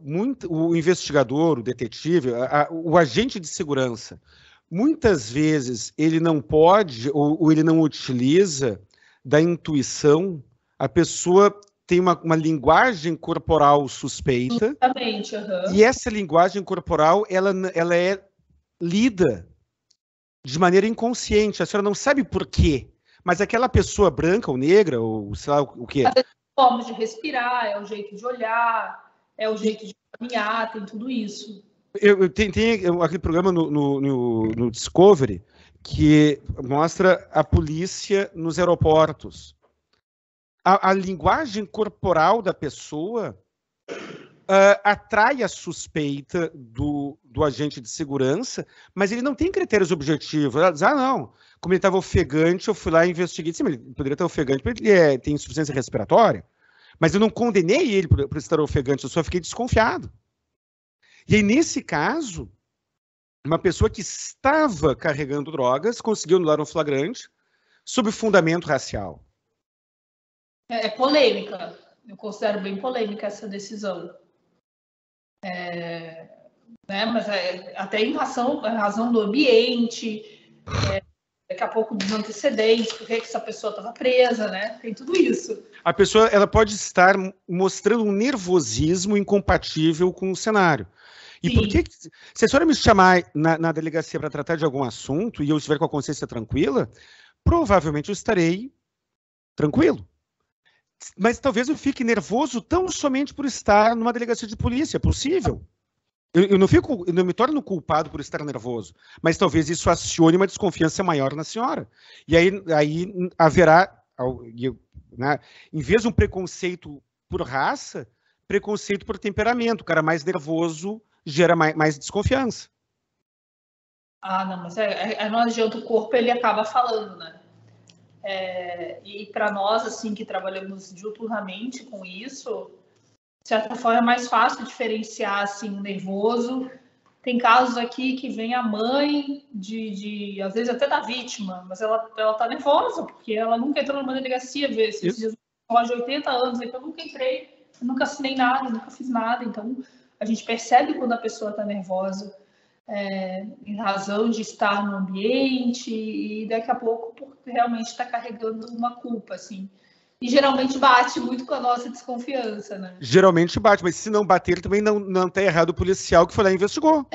o investigador, o detetive, o agente de segurança, muitas vezes ele não pode ou ele não utiliza da intuição, a pessoa tem uma linguagem corporal suspeita. Exatamente, uhum. E essa linguagem corporal ela é lida de maneira inconsciente. A senhora não sabe por quê, mas aquela pessoa branca ou negra, ou sei lá o quê. Às vezes, formas de respirar, é o jeito de olhar, é o jeito de caminhar, tem tudo isso. Tem aquele programa no Discovery que mostra a polícia nos aeroportos. A linguagem corporal da pessoa atrai a suspeita do agente de segurança, mas ele não tem critérios objetivos. Ela diz, não, como ele estava ofegante, eu fui lá e investiguei. Sim, ele poderia estar ofegante, porque ele tem insuficiência respiratória, mas eu não condenei ele por estar ofegante, eu só fiquei desconfiado. E aí, nesse caso, uma pessoa que estava carregando drogas conseguiu anular um flagrante sob fundamento racial. É polêmica. Eu considero bem polêmica essa decisão. Né? Mas até em razão do ambiente, daqui daqui a pouco dos antecedentes, por que essa pessoa estava presa, né? Tem tudo isso. A pessoa ela pode estar mostrando um nervosismo incompatível com o cenário. E Sim. por que, se a senhora me chamar na delegacia para tratar de algum assunto e eu estiver com a consciência tranquila, provavelmente eu estarei tranquilo. Mas talvez eu fique nervoso tão somente por estar numa delegacia de polícia, é possível. Eu não me torno culpado por estar nervoso, mas talvez isso acione uma desconfiança maior na senhora. E aí haverá, né, em vez de um preconceito por raça, preconceito por temperamento. O cara mais nervoso gera mais desconfiança. Ah, não, mas não adianta, o corpo ele acaba falando, né? E para nós, assim, que trabalhamos diuturnamente com isso, de certa forma é mais fácil diferenciar, assim, o nervoso. Tem casos aqui que vem a mãe às vezes até da vítima, mas ela tá nervosa, porque ela nunca entrou numa delegacia, esses dias de 80 anos, então eu nunca entrei, eu nunca assinei nada, nunca fiz nada, então a gente percebe quando a pessoa está nervosa, em razão de estar no ambiente e daqui a pouco porque realmente está carregando uma culpa, assim. E geralmente bate muito com a nossa desconfiança, né? Geralmente bate, mas se não bater, também não está errado o policial que foi lá e investigou.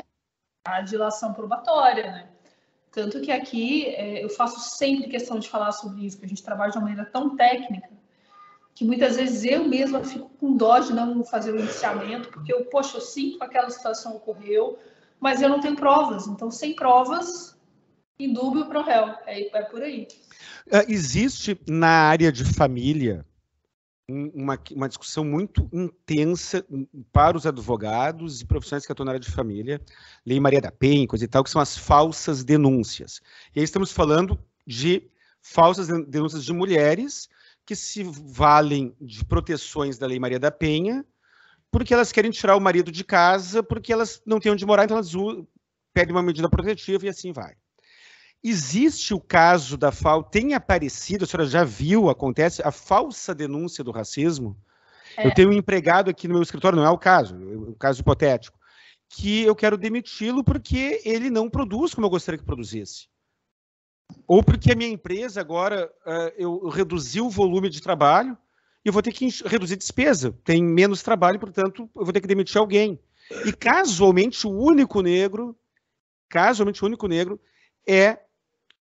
A dilação probatória, né? Tanto que aqui eu faço sempre questão de falar sobre isso, que a gente trabalha de uma maneira tão técnica que muitas vezes eu mesma fico com dó de não fazer o indiciamento, porque eu sinto que aquela situação ocorreu, mas eu não tenho provas. Então, sem provas, indúbio pro réu. É por aí. Existe na área de família uma discussão muito intensa para os advogados e profissionais que atuam na área de família, Lei Maria da Penha, coisa e tal, que são as falsas denúncias. E aí estamos falando de falsas denúncias de mulheres que se valem de proteções da Lei Maria da Penha porque elas querem tirar o marido de casa, porque elas não têm onde morar, então elas pedem uma medida protetiva e assim vai. Existe o caso da tem aparecido, a senhora já viu, acontece, a falsa denúncia do racismo? Eu tenho um empregado aqui no meu escritório, não é o caso, é um caso hipotético, que eu quero demiti-lo porque ele não produz como eu gostaria que produzisse. Ou porque a minha empresa agora, eu reduzi o volume de trabalho e eu vou ter que reduzir despesa. Tem menos trabalho, portanto, eu vou ter que demitir alguém. E casualmente o único negro é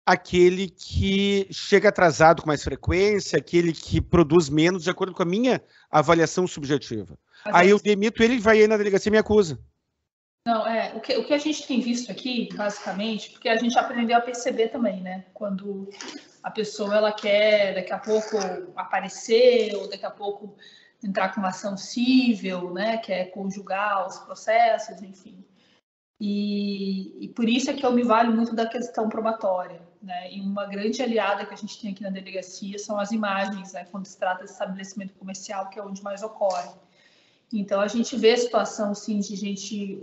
aquele que chega atrasado com mais frequência, aquele que produz menos, de acordo com a minha avaliação subjetiva. Aí eu demito ele, vai aí na delegacia e me acusa. Não, o que a gente tem visto aqui, basicamente, porque a gente aprendeu a perceber também, né? Quando a pessoa ela quer daqui a pouco aparecer, ou daqui a pouco entrar com uma ação cível, né? Quer conjugar os processos, enfim. E por isso é que eu me valho muito da questão probatória, né? E uma grande aliada que a gente tem aqui na delegacia são as imagens, né? Quando se trata de estabelecimento comercial, que é onde mais ocorre. Então, a gente vê a situação, sim, de gente...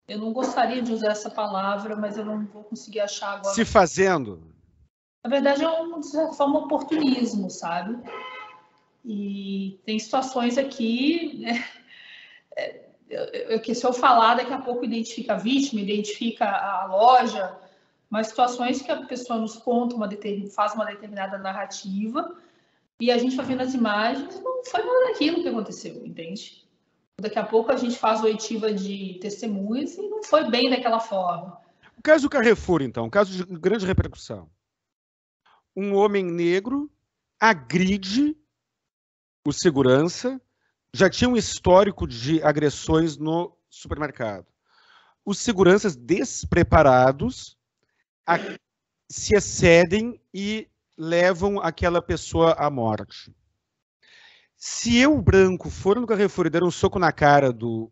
eu não gostaria de usar essa palavra, mas eu não vou conseguir achar agora. Se fazendo? Na verdade, de certa forma, oportunismo, sabe? E tem situações aqui... que se eu falar, daqui a pouco identifica a vítima, identifica a loja, mas situações que a pessoa nos conta, faz uma determinada narrativa... E a gente vai vendo as imagens, não foi nada daquilo que aconteceu, entende? Daqui a pouco a gente faz oitiva de testemunhas e não foi bem daquela forma. O caso do Carrefour, então, um caso de grande repercussão. Um homem negro agride o segurança, já tinha um histórico de agressões no supermercado. Os seguranças despreparados se excedem e levam aquela pessoa à morte. Se eu, branco, for no Carrefour e der um soco na cara do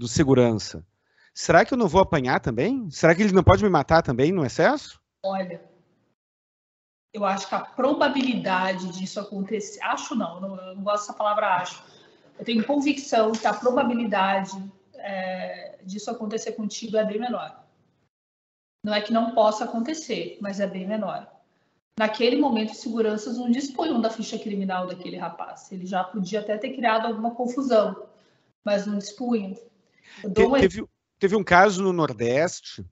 segurança, será que eu não vou apanhar também? Será que ele não pode me matar também no excesso? Olha, eu acho que a probabilidade disso acontecer... Acho não, eu não gosto dessa palavra acho. Eu tenho convicção que a probabilidade disso acontecer contigo é bem menor. Não é que não possa acontecer, mas é bem menor. Naquele momento, os seguranças não dispunham da ficha criminal daquele rapaz. Ele já podia até ter criado alguma confusão, mas não dispunham. Teve um caso no Nordeste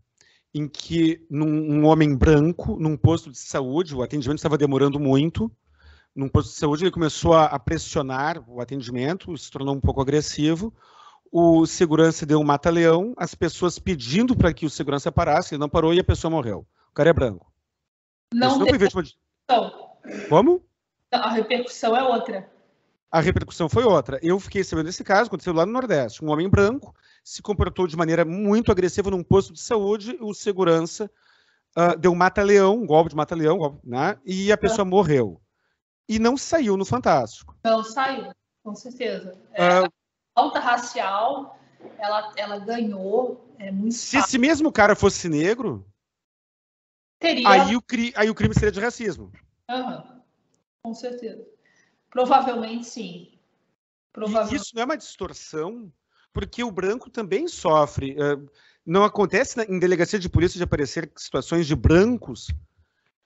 em que um homem branco, num posto de saúde, o atendimento estava demorando muito, num posto de saúde ele começou a pressionar o atendimento, se tornou um pouco agressivo, o segurança deu um mata-leão, as pessoas pedindo para que o segurança parasse, ele não parou e a pessoa morreu. O cara é branco. Não, isso não foi vítima de... Como? A repercussão é outra. A repercussão foi outra. Eu fiquei sabendo desse caso, aconteceu lá no Nordeste. Um homem branco se comportou de maneira muito agressiva num posto de saúde, o segurança deu um mata-leão, um golpe de mata-leão, né? E a pessoa morreu. E não saiu no Fantástico. Não saiu, com certeza. A pauta racial, ela ganhou muito se esse mesmo cara fosse negro, teria... aí o crime seria de racismo. Com certeza. Provavelmente, sim. E isso não é uma distorção, porque o branco também sofre. Não acontece em delegacia de polícia de aparecer situações de brancos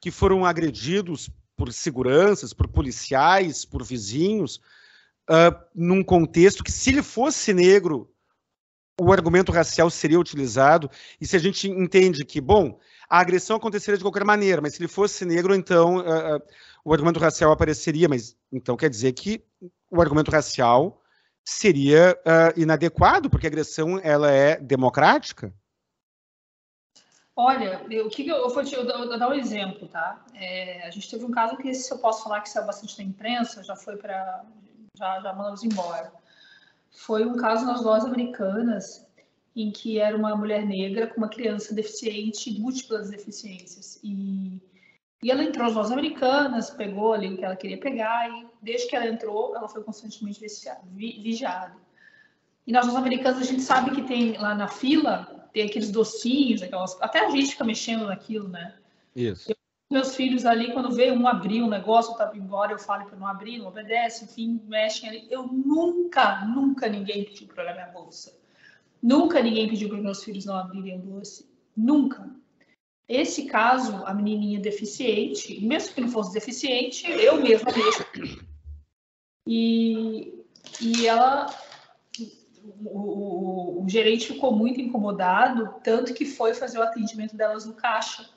que foram agredidos por seguranças, por policiais, por vizinhos, num contexto que, se ele fosse negro, o argumento racial seria utilizado. E se a gente entende que, bom, a agressão aconteceria de qualquer maneira, mas se ele fosse negro, então o argumento racial apareceria. Mas então quer dizer que o argumento racial seria inadequado, porque a agressão ela é democrática? Olha, eu vou dar um exemplo, tá? A gente teve um caso que, se eu posso falar, que saiu bastante na imprensa, já foi para... Já mandamos embora. Foi um caso nas lojas americanas, em que era uma mulher negra com uma criança deficiente, múltiplas deficiências. E ela entrou nas lojas americanas, pegou ali o que ela queria pegar, e desde que ela entrou, ela foi constantemente vigiada. E nas lojas americanas a gente sabe que tem lá na fila, tem aqueles docinhos, até a gente fica mexendo naquilo, né? Isso. Meus filhos ali, quando vê um abrir um negócio, tá embora, eu falo para não abrir, não obedece, enfim, mexem ali. Eu nunca ninguém pediu para olhar minha bolsa. Nunca ninguém pediu para meus filhos não abrirem o doce. Nunca. Esse caso, a menininha deficiente, mesmo que não fosse deficiente, eu mesma deixo. E ela... O gerente ficou muito incomodado, tanto que foi fazer o atendimento delas no caixa.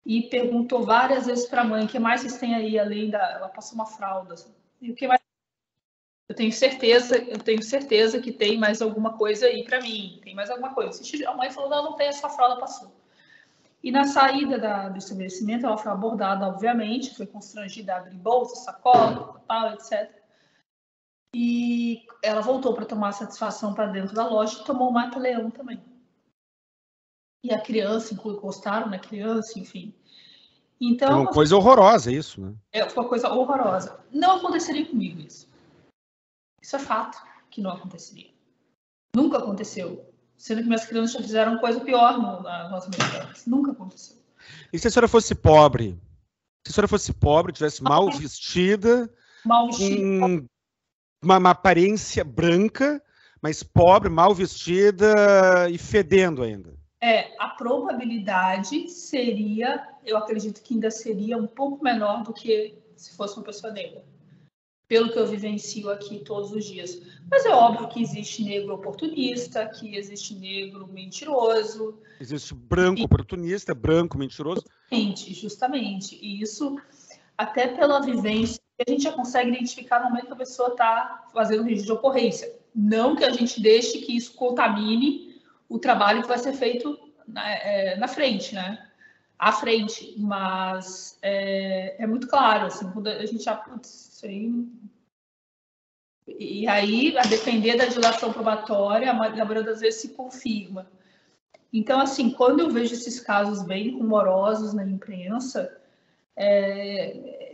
E perguntou várias vezes para a mãe: o que mais vocês têm aí, além da... Ela passou uma fralda. E o que mais? Eu tenho certeza que tem mais alguma coisa aí para mim. Tem mais alguma coisa. A mãe falou: não tem, essa fralda passou. E na saída do estabelecimento, ela foi abordada, obviamente, foi constrangida a abrir bolsa, sacola, tal, etc. E ela voltou para tomar satisfação para dentro da loja e tomou o mata-leão também. E a criança, encostaram na criança, enfim. Então, é uma coisa horrorosa isso, né? Foi uma coisa horrorosa. Não aconteceria comigo isso. Isso é fato que não aconteceria. Nunca aconteceu. Sendo que minhas crianças já fizeram coisa pior nas nossas americanas. Nunca aconteceu. E se a senhora fosse pobre? Se a senhora fosse pobre, tivesse mal vestida, com uma aparência branca, mas pobre, mal vestida e fedendo ainda. A probabilidade seria, eu acredito que ainda seria um pouco menor do que se fosse uma pessoa negra. Pelo que eu vivencio aqui todos os dias. Mas é óbvio que existe negro oportunista, que existe negro mentiroso. Existe branco oportunista, branco mentiroso. Justamente. E isso, até pela vivência, a gente já consegue identificar no momento que a pessoa está fazendo registro de ocorrência. Não que a gente deixe que isso contamine o trabalho que vai ser feito na frente, né? À frente. Mas é muito claro, assim, quando a gente já... Putz, isso aí... E aí, a depender da dilação probatória, a maioria das vezes se confirma. Então, assim, quando eu vejo esses casos bem rumorosos na imprensa,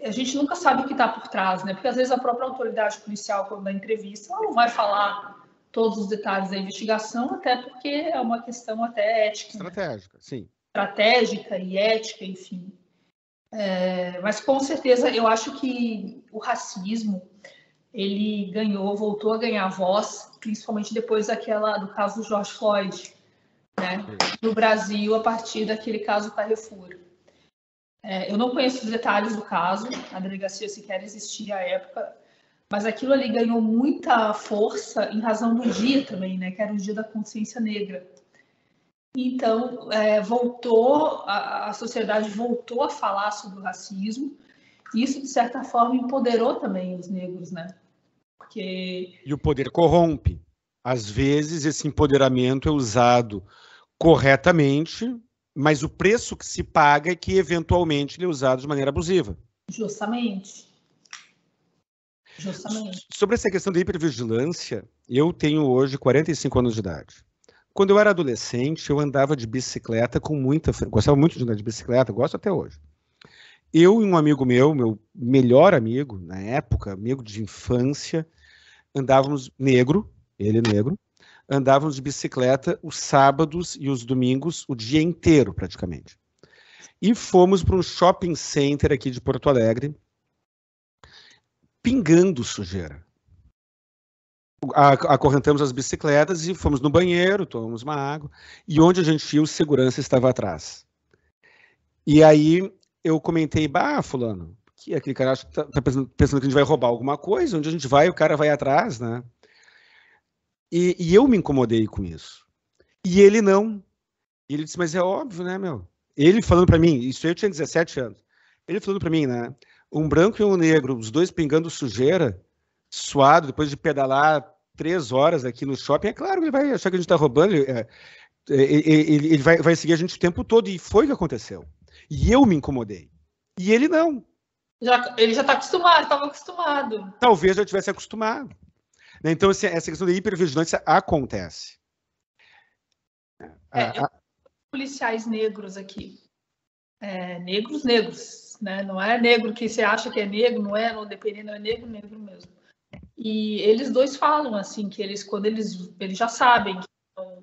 a gente nunca sabe o que está por trás, né? Porque às vezes a própria autoridade policial, quando dá entrevista, ela não vai falar todos os detalhes da investigação, até porque é uma questão até ética. Estratégica, né? Sim. Estratégica e ética, enfim. Mas com certeza eu acho que o racismo ele voltou a ganhar voz, principalmente depois do caso do George Floyd, né? No Brasil, a partir daquele caso Carrefour. Eu não conheço os detalhes do caso, a delegacia sequer existia à época, mas aquilo ali ganhou muita força em razão do dia também, né? Que era o Dia da Consciência Negra. Então, a sociedade voltou a falar sobre o racismo. Isso, de certa forma, empoderou também os negros, né? Porque... E o poder corrompe. Às vezes, esse empoderamento é usado corretamente, mas o preço que se paga é que, eventualmente, ele é usado de maneira abusiva. Justamente. Sobre essa questão da hipervigilância, eu tenho hoje 45 anos de idade. Quando eu era adolescente, eu andava de bicicleta com muita frequência. Gostava muito de andar de bicicleta, gosto até hoje. Eu e um amigo meu melhor amigo, na época, amigo de infância, andávamos ele negro, andávamos de bicicleta os sábados e os domingos, o dia inteiro, praticamente. E fomos para um shopping center aqui de Porto Alegre, pingando sujeira. Acorrentamos as bicicletas e fomos no banheiro, tomamos uma água, e onde a gente ia, o segurança estava atrás. E aí eu comentei, fulano, que aquele cara está pensando que a gente vai roubar alguma coisa, onde a gente vai, o cara vai atrás, né? E eu me incomodei com isso. E ele não. E ele disse, mas é óbvio, né, meu? Ele falando para mim, isso aí eu tinha 17 anos, ele falando para mim, né? Um branco e um negro, os dois pingando sujeira, suado, depois de pedalar 3 horas aqui no shopping, é claro que ele vai achar que a gente está roubando, ele vai seguir a gente o tempo todo, e foi o que aconteceu. E eu me incomodei. E ele não. Ele já está acostumado, estava acostumado. Talvez eu tivesse acostumado. Então, essa questão da hipervigilância acontece. Policiais negros aqui. Negros, né? Não é negro que você acha que é negro, não é, não dependendo, é negro mesmo. E eles dois falam assim que quando eles já sabem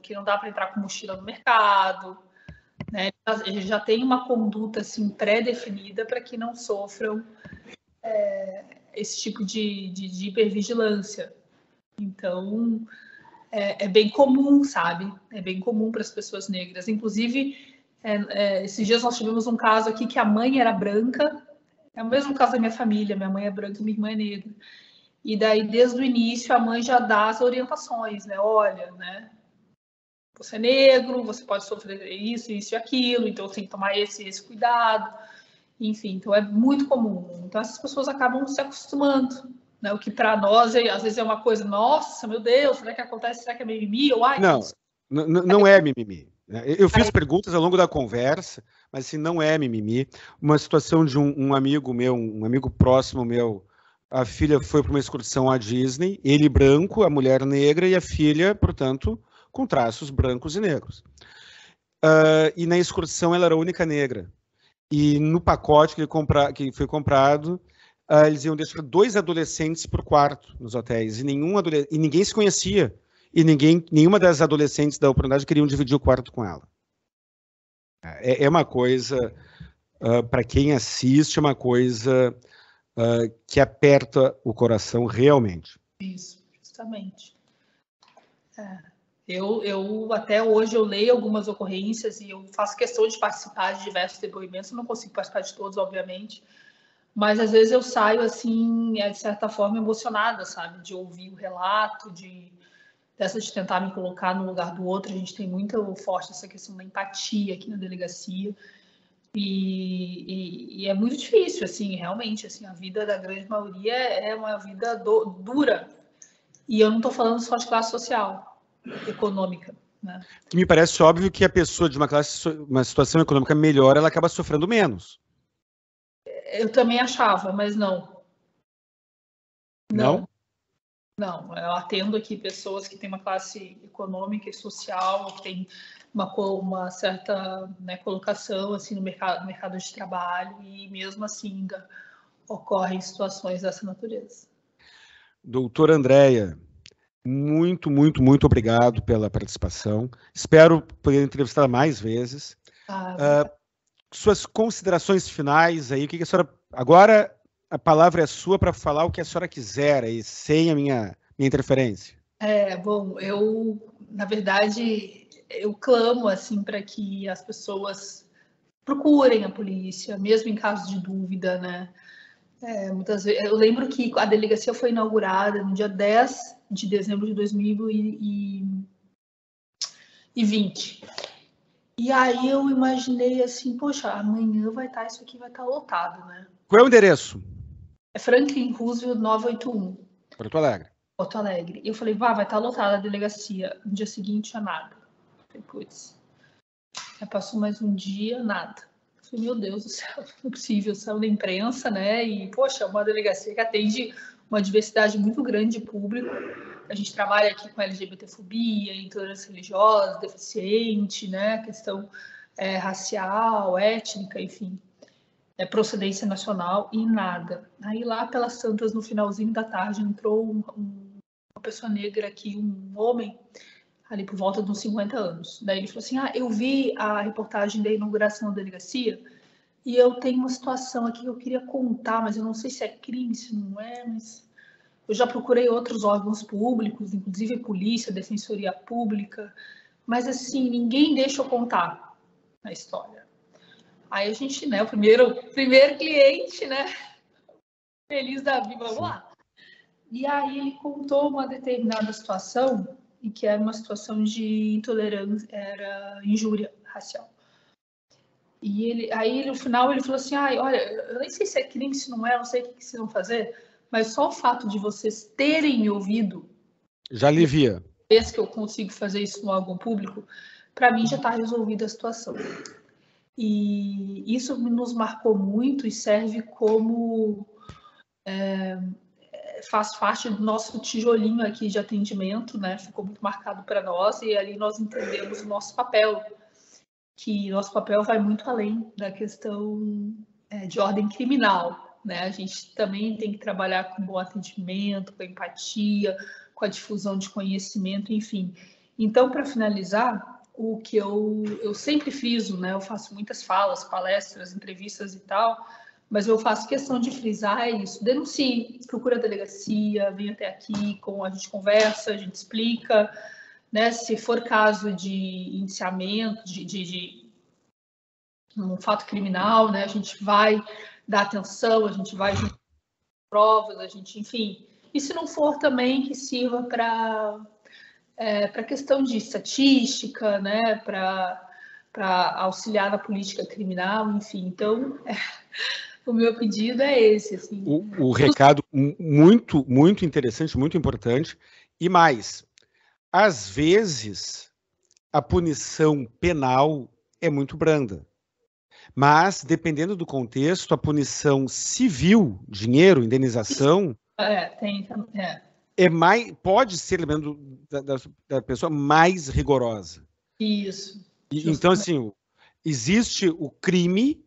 que não dá para entrar com mochila no mercado, né? Eles já têm uma conduta assim pré-definida para que não sofram esse tipo de hipervigilância. Então é bem comum, sabe? É bem comum para as pessoas negras. Inclusive, esses dias nós tivemos um caso aqui que a mãe era branca. É o mesmo caso da minha família. Minha mãe é branca e minha irmã é negra. E daí, desde o início, a mãe já dá as orientações, né? Olha, né? Você é negro, você pode sofrer isso e aquilo, então você tem que tomar esse cuidado. Enfim, então é muito comum. Então essas pessoas acabam se acostumando, né? O que para nós às vezes é uma coisa, nossa, meu Deus, será que acontece? Será que é mimimi? Ou, não é mimimi. Eu fiz perguntas ao longo da conversa, mas assim, não é mimimi. Uma situação de um amigo meu, um amigo próximo meu, a filha foi para uma excursão à Disney, ele branco, a mulher negra e a filha, portanto, com traços brancos e negros. E na excursão ela era a única negra. E no pacote que foi comprado, eles iam deixar 2 adolescentes por quarto nos hotéis, e ninguém se conhecia. E nenhuma das adolescentes da oportunidade queriam dividir o quarto com ela. É uma coisa, para quem assiste, é uma coisa que aperta o coração realmente. Isso, justamente. Eu até hoje eu leio algumas ocorrências e eu faço questão de participar de diversos depoimentos. Eu não consigo participar de todos, obviamente, mas às vezes eu saio assim, de certa forma emocionada, sabe, de ouvir o relato, de tentar me colocar no lugar do outro. A gente tem muito forte essa questão da empatia aqui na delegacia. E é muito difícil, assim, realmente, assim, a vida da grande maioria é uma vida dura. E eu não estou falando só de classe social, econômica, né? Que me parece óbvio que a pessoa de uma situação econômica melhor, ela acaba sofrendo menos. Eu também achava, mas não. Não? Não, eu atendo aqui pessoas que têm uma classe econômica e social, que tem uma certa, né, colocação assim, no mercado de trabalho, e mesmo assim ainda ocorrem situações dessa natureza. Doutora Andréia, muito, muito, muito obrigado pela participação. Espero poder entrevistá-la mais vezes. Suas considerações finais aí, o que a senhora... Agora a palavra é sua para falar o que a senhora quiser aí, sem a minha interferência. Bom, na verdade, eu clamo assim para que as pessoas procurem a polícia, mesmo em caso de dúvida, né? Muitas vezes, eu lembro que a delegacia foi inaugurada no dia 10 de dezembro de 2020. E aí eu imaginei assim, poxa, amanhã isso aqui vai estar lotado, né? Qual é o endereço? É Franklin Roosevelt 981. Porto Alegre. Porto Alegre. E eu falei, vai estar lotada a delegacia. No dia seguinte, tinha nada. Eu falei, putz, já passou mais um dia, nada. Eu falei, meu Deus do céu, não é possível, saiu da imprensa, né? E, poxa, uma delegacia que atende uma diversidade muito grande de público. A gente trabalha aqui com LGBTfobia, intolerância religiosa, deficiente, né? Questão racial, étnica, enfim. Procedência nacional e nada. Aí lá pelas tantas, no finalzinho da tarde, entrou uma pessoa negra aqui, um homem, ali por volta de uns 50 anos. Daí ele falou assim, eu vi a reportagem da inauguração da delegacia e eu tenho uma situação aqui que eu queria contar, mas eu não sei se é crime, se não é, mas eu já procurei outros órgãos públicos, inclusive polícia, defensoria pública, mas assim, ninguém deixa eu contar a história. Aí a gente, né, o primeiro cliente, né, feliz da vida, vamos lá. E aí ele contou uma determinada situação, e que era uma situação de intolerância, era injúria racial. E aí no final ele falou assim, olha, eu nem sei se é crime, se não é, não sei o que vocês vão fazer, mas só o fato de vocês terem me ouvido... Já alivia. Vez que eu consigo fazer isso no órgão público, para mim já está resolvida a situação. E isso nos marcou muito e serve como... faz parte do nosso tijolinho aqui de atendimento, né? Ficou muito marcado para nós e ali nós entendemos o nosso papel, que nosso papel vai muito além da questão de ordem criminal, né? A gente também tem que trabalhar com bom atendimento, com empatia, com a difusão de conhecimento, enfim. Então, para finalizar, o que eu sempre friso, né? Eu faço muitas falas, palestras, entrevistas e tal, mas eu faço questão de frisar isso. Denuncie, procura a delegacia, vem até aqui, a gente conversa, a gente explica, né? Se for caso de indiciamento, de um fato criminal, né? A gente vai dar atenção, a gente vai juntar provas, a gente, enfim. E se não for também, que sirva para questão de estatística, né? Para auxiliar na política criminal, enfim. Então, o meu pedido é esse. Assim. O recado muito, muito interessante, muito importante. E mais, às vezes, a punição penal é muito branda. Mas, dependendo do contexto, a punição civil, dinheiro, indenização... pode ser, lembrando da pessoa, mais rigorosa. Isso. Então, assim, existe o crime,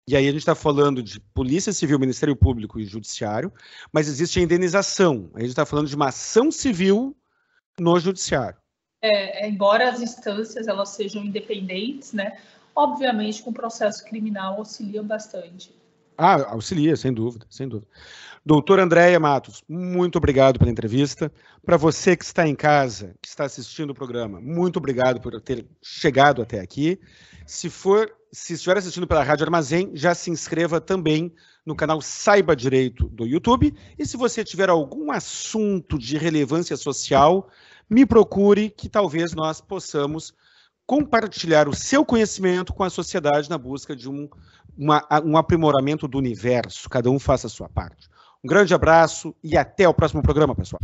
e aí a gente está falando de Polícia Civil, Ministério Público e Judiciário, mas existe a indenização. A gente está falando de uma ação civil no Judiciário. Embora as instâncias elas sejam independentes, né? Obviamente, com o processo criminal auxilia bastante. Auxilia, sem dúvida, sem dúvida. Doutora Andréia Matos, muito obrigado pela entrevista. Para você que está em casa, que está assistindo o programa, muito obrigado por ter chegado até aqui. Se estiver assistindo pela Rádio Armazém, já se inscreva também no canal Saiba Direito do YouTube. E se você tiver algum assunto de relevância social, me procure, que talvez nós possamos compartilhar o seu conhecimento com a sociedade na busca de um aprimoramento do universo. Cada um faça a sua parte. Um grande abraço e até o próximo programa, pessoal.